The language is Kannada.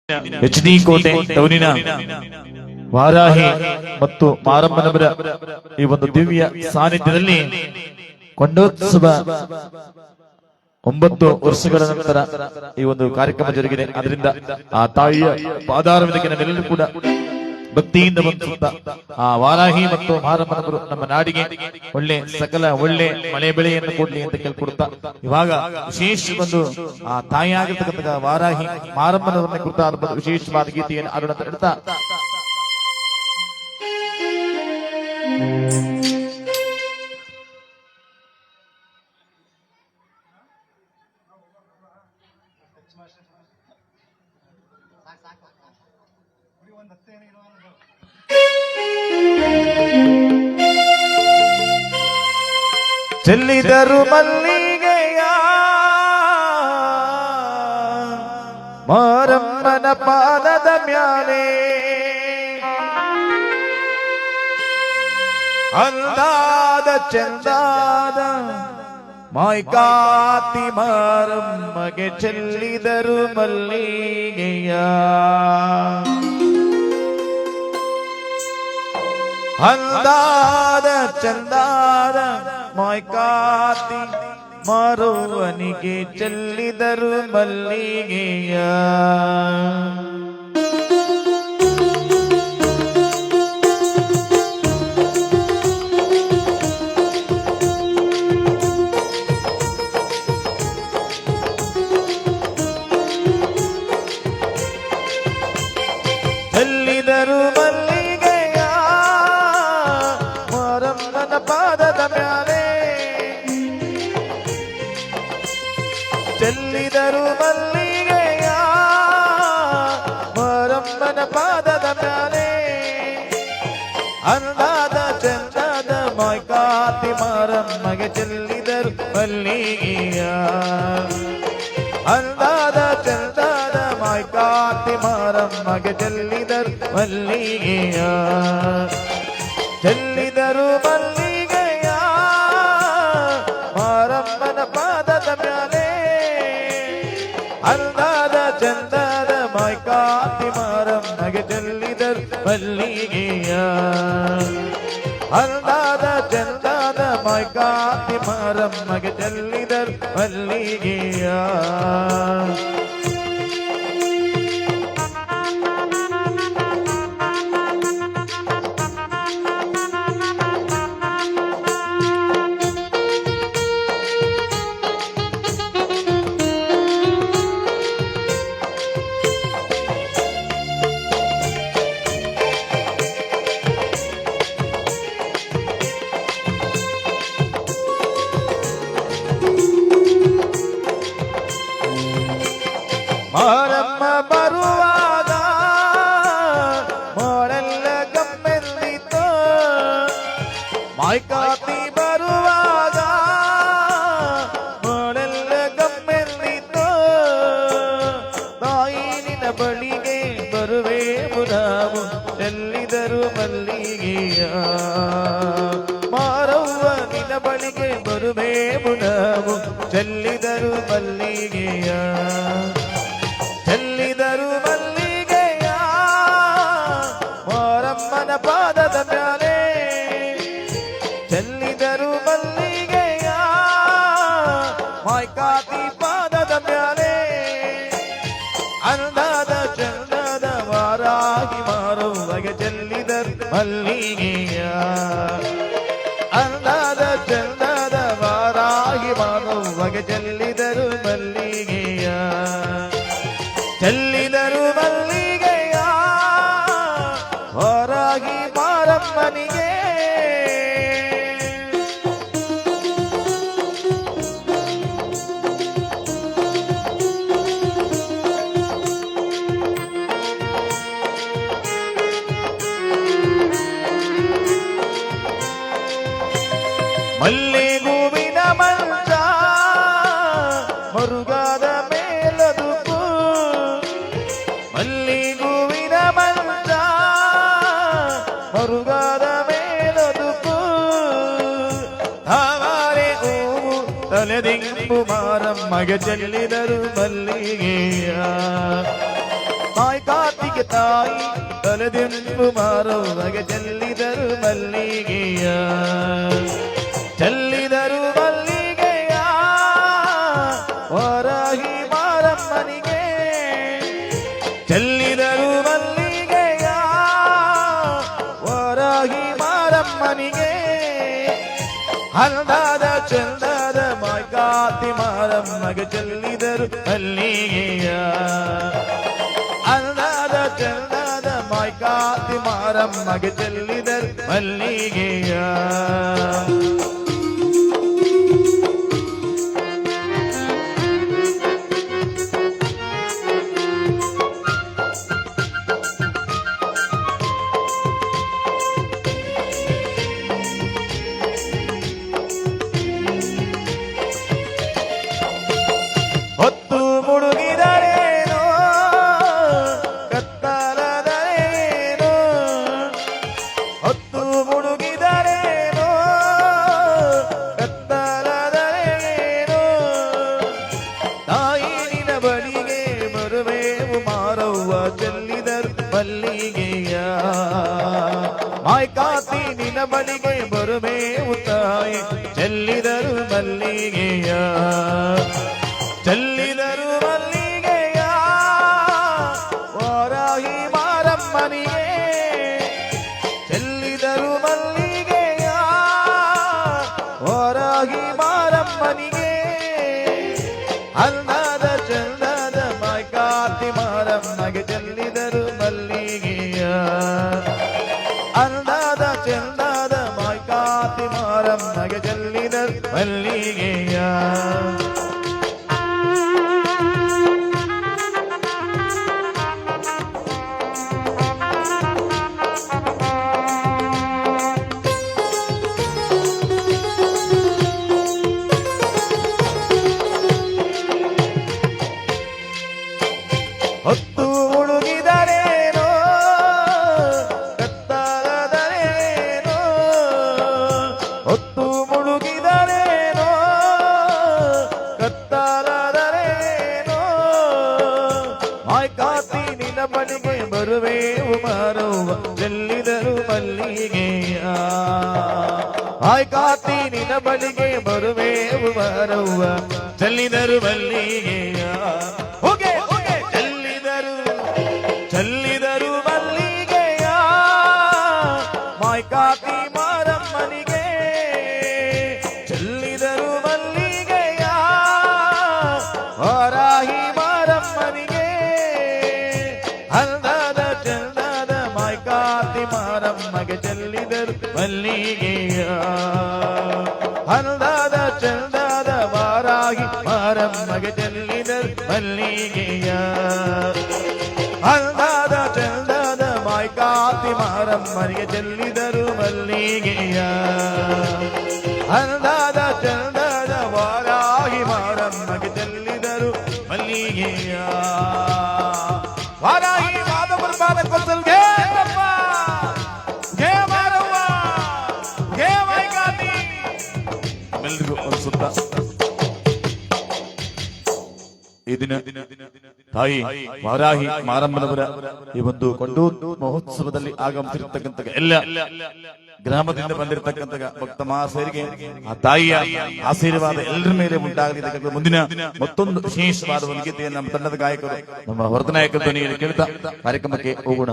HD ಕೋಟೆ ಟೌನಿನ ವಾರಾಹಿ ಮತ್ತು ಮಾರಮ್ಮನವರ ಈ ಒಂದು ದಿವ್ಯ ಸಾನ್ನಿಧ್ಯದಲ್ಲಿ ಕೊಂಡೋತ್ಸವ 9 ವರ್ಷಗಳ ನಂತರ ಈ ಒಂದು ಕಾರ್ಯಕ್ರಮ ಜರುಗಿದೆ. ಅದರಿಂದ ಆ ತಾಯಿಯ ಪಾದಾರವಿಂದಕ್ಕೆ ನಾವೆಲ್ಲರೂ ಕೂಡ ಭಕ್ತಿಯಿಂದ ಬಂದ ಆ ವಾರಾಹಿ ಮತ್ತು ಮಾರಮ್ಮನವರು ನಮ್ಮ ನಾಡಿಗೆ ಒಳ್ಳೆ ಮಳೆ ಬೆಳೆಯನ್ನು ಕೊಡ್ಲಿ ಅಂತ ಕೇಳ್ಕೊಡ್ತಾ ಇವಾಗ ವಿಶೇಷ ಒಂದು ಆ ತಾಯಿ ಆಗಿರ್ತಕ್ಕಂಥ ವಾರಾಹಿ ಮಾರಮ್ಮನವರನ್ನ ಕುರಿತಾದ ವಿಶೇಷವಾದ ಗೀತೆಯನ್ನು ಆಡೋಣ ಅಂತ ಹೇಳ್ತಾ ಚೆಲ್ಲಿದರು ಮಲ್ಲಿಗೆಯ ಮಾರಮ್ಮನ ಪಾದದ ಮ್ಯಾಲೆ ಅಂದಾದ ಚಂದಾದ ಮಾಯ್ಕಾತಿ ಮಾರಮ್ಮಗೆ ಚೆಲ್ಲಿದರು ಮಲ್ಲಿಗೆಯ ಅಂದಾದ ಚಂದಾದ ಮಾಯ್ಕಾತಿ ಮಾರುವನಿಗೆ ಚೆಲ್ಲಿದರು ಮಲ್ಲಿಗೆಯ ಚೆಲ್ಲಿದರು ಮಲ್ಲಿಗೆಯ ಮಾರಮ್ಮನ ಪಾದದ ಮ್ಯಾಲೆ ಚೆಲ್ಲಿದರು ಮಲ್ಲಿಗೆಯ ಮಾರಮ್ಮನ ಪಾದದ ಮ್ಯಾಲೆ ಅಂದಾದ ಚಂದದ ಮಾಯ್ಕಾತಿ ಮಾರಮ್ಮಗೆ ಚೆಲ್ಲಿದರು ಮಲ್ಲಿಗೆಯ ಅಂದಾದ ಚಂದದ ಮಾಯ್ಕಾತಿ ಮಾರಮ್ಮಗೆ ಚೆಲ್ಲಿದರು ಮಲ್ಲಿಗೆಯ ಚೆಲ್ಲಿದರು ಮಲ್ಲಿಗೆಯ ಮಾರಮ್ಮನ ಪಾದದ ಮ್ಯಾಲೆ ಅಂದಾದ ಚಂದದ ಮಾಯ್ಕಾತಿ ಮಾರಮ್ಮಗೆ ಚೆಲ್ಲಿದರು ಮಲ್ಲಿಗೆಯ ಅಂದಾದ ಚಂದದ ಮಾಯ್ಕಾತಿ ಮಾರಮ್ಮಗೆ ಚೆಲ್ಲಿದರು ಮಲ್ಲಿಗೆಯ ಮಾರಮ್ಮ ಬರುವಾಗ ಮೋರೆಲ್ಲ ಗಮ್ಮೆಲ್ಲಿತ್ತು ಮಾಯ್ಕಾತಿ ಬರುವಾಗ ಮೋರೆಲ್ಲ ಗಮ್ಮೆಲ್ಲಿತ್ತು ತಾಯಿನ ಬಳಿಗೆ ಬರುವೆವು ನಾವು ಚೆಲ್ಲಿದರು ಮಲ್ಲಿಗೆಯ ಮಾರವ್ವ ನಿನ ಬಳಿಗೆ ಬರುವೆವು ನಾವು ಚೆಲ್ಲಿದರು ಮಲ್ಲಿಗೆಯ ಚೆಲ್ಲಿದರು ಮಲ್ಲಿಗೆಯ ಮಾರಮ್ಮನ ಪಾದದ ಮ್ಯಾಲೆ ಚೆಲ್ಲಿದರು ಮಲ್ಲಿಗೆಯ ಮಾಯ್ಕಾತಿ ಪಾದದ ಮ್ಯಾಲೆ ಅಂದಾದ ಚಂದದ ವಾರಾಹಿ ಮಾರುವಗೆ ಚೆಲ್ಲಿದರು ಮಲ್ಲಿಗೆಯ ಅಂದಾದ ಚಂದದ ವಾರಾಹಿ ಮಾರುವಗೆ ಚೆಲ್ಲಿದರು ಮಲ್ಲಿಗೆಯ ಚೆಲ್ಲಿದರು ಮಲ್ಲಿಗೆಯ ಹೊರಗಿ ಮಾರಮ್ಮನಿಗೆ ಮಲ್ಲಿಗೂವಿನ ಮಂಚ ಮರುಗಾದ ಮೇಲದುಕು ಮಲ್ಲಿಗೂವಿನ ಮಂಚ ಮರುಗಾದ ಮೇಲದುಕು ತಾವಾರೆ ಹೂವು ತಲೆದಿಂಬು ಮಾರಮ್ಮಗೆ ಚೆಲ್ಲಿದರು ಮಲ್ಲಿಗೆಯ ಮಾಯ್ಕಾತಿಗೆ ತಾಯಿ ತಲೆದಿಂಬು ಮಾರುವಾಗ ಚೆಲ್ಲಿದರು ಮಲ್ಲಿಗೆಯ ಚೆಲ್ಲಿದರು ಮಲ್ಲಿಗೆಯ ವಾರಾಹಿ ಮಾರಮ್ಮನಿಗೆ ಚೆಲ್ಲಿದರು ಮಲ್ಲಿಗೆಯ ವಾರಾಹಿ ಮಾರಮ್ಮನಿಗೆ ಹಲ್ದಾದ ಚಂದದ ಮಾಯ್ಕಾತಿ ಮಾರಮ್ಮಗೆ ಚೆಲ್ಲಿದರು ಮಲ್ಲಿಗೆಯ ಹಲ್ದಾದ ಚಂದದ ಮಾಯ್ಕಾತಿ ಮಾರಮ್ಮಗೆ ಚೆಲ್ಲಿದರು ಮಲ್ಲಿಗೆಯ ಹೊತ್ತು ಮುಳುಗಿದರೇನೋ ಕತ್ತಲದರೇನೋ ಹೊತ್ತು ಮುಳುಗಿದರೇನೋ ಕತ್ತಲದರೇನೋ ತಾಯಿ ನಿನ ಬಳಿಗೆ ಬರುವೆವು ಮಾರವ್ವ ಚೆಲ್ಲಿದರು ಮಲ್ಲಿಗೆಯ ಮಾಯ್ಕಾತಿ ನಿನ ಬಳಿಗೆ ಬರುವೆವು ತಾಯಿ ಚೆಲ್ಲಿದರು ಮಲ್ಲಿಗೆಯ ಚೆಲ್ಲಿದರು ಮಲ್ಲಿಗೆಯ ವಾರಾಹಿ ಮಾರಮ್ಮನಿಗೆ ಚೆಲ್ಲಿದರು ಮಲ್ಲಿಗೆಯ ವಾರಾಹಿ ಮಾರಮ್ಮನಿಗೆ ಹಲ್ದಾದ ಚಂದದ ಮಾಯ್ಕಾತಿ ಮಾರಮ್ಮಗೆ ಚೆಲ್ಲಿದರು ಮಲ್ಲಿಗೆಯ ಹಲ್ದಾದ ಚಂದದ ಮಾಯ್ಕಾತಿ ಮಾರಮ್ಮಗೆ ಚೆಲ್ಲಿದರು ಮಲ್ಲಿಗೆಯ ಹೊತ್ತು ಮುಳುಗಿದರೇನೋ ಕತ್ತಲದರೇನೋ ಹೊತ್ತು ಮುಳುಗಿದರೇನೋ ಕತ್ತಲದರೇನೋ ಮಾಯ್ಕಾತಿ ನಿನ್ನ ಬಳಿಗೆ ಬರುವೆವು ಮಾರವ್ವ ಚೆಲ್ಲಿದರು ಮಲ್ಲಿಗೆಯ ಮಾಯ್ಕಾತಿ ನಿನ್ನ ಬಳಿಗೆ ಬರುವೆವು ಮಾರವ್ವ ಚೆಲ್ಲಿದರು ಮಲ್ಲಿಗೆಯ ಹೋಗೆ ಚೆಲ್ಲಿದರು ಮಲ್ಲಿಗೆಯ ಮಾಯ್ಕಾತಿ ಮಾರಮ್ಮನಿಗೆ ಚೆಲ್ಲಿದರು ಮಲ್ಲಿಗೆಯ ವಾರಾಹಿ ಮಾರಮ್ಮನಿಗೆ ಹಲ್ದಾದ ಚಂದದ ಮಾಯ್ಕಾತಿ ಮಾರಮ್ಮಗೆ ಚೆಲ್ಲಿದರು ಮಲ್ಲಿಗೆಯ ಹಲ್ದಾದ ಚಂದದ ವಾರಾಹಿ ಮಾರಮ್ಮಗೆ ಚೆಲ್ಲಿದರು ಮಲ್ಲಿಗೆಯ ಹಲ್ದಾದ ಚಂದದ ಮಾಯ್ಕಾತಿ ಮಾರಮ್ಮನಿಗೆ ಚೆಲ್ಲಿದರು ಮಲ್ಲಿಗೆಯ ಹಲ್ದಾದ ಚಂದದ ವಾರಾಹಿ ಮಾರಮ್ಮಗೆ ಚೆಲ್ಲಿದರು ಮಲ್ಲಿಗೆಯ ವಾರಾಹಿ ಮಾಧವರ ಕೊಸಲ್ಗೆ ಜಯ ಮಾರವ್ವ ಜಯ ಮಾಯ್ಕಾತಿ ಎಲ್ರಿಗೂ ಒಂದು ಸುತ್ತ ಈ ದಿನ ತಾಯಿ ವಾರಾಹಿ ಮಾರಮ್ಮನವರ ಈ ಒಂದು ಕೊಂಡೂರು ಮಹೋತ್ಸವದಲ್ಲಿ ಆಗಮಿಸಿರ್ತಕ್ಕಂಥ ಎಲ್ಲ ಗ್ರಾಮದಿಂದ ಬಂದಿರತಕ್ಕಂಥ ಭಕ್ತ ಮಹಾಶಯರಿಗೆ ಆ ತಾಯಿಯ ಆಶೀರ್ವಾದ ಎಲ್ಲರ ಮೇಲೆ ಉಂಟಾಗಲಿ. ಮುಂದಿನ ಮತ್ತೊಂದು ವಿಶೇಷವಾದ ಒಂದು ಗೀತೆಯನ್ನು ನಮ್ಮ ತಂಡದ ಗಾಯಕರು ನಮ್ಮ ಹೊರತ ನಾಯಕ ಧ್ವನಿಯಲ್ಲಿ ಕೇಳ್ತಾ ಕಾರ್ಯಕ್ರಮಕ್ಕೆ ಹೋಗೋಣ.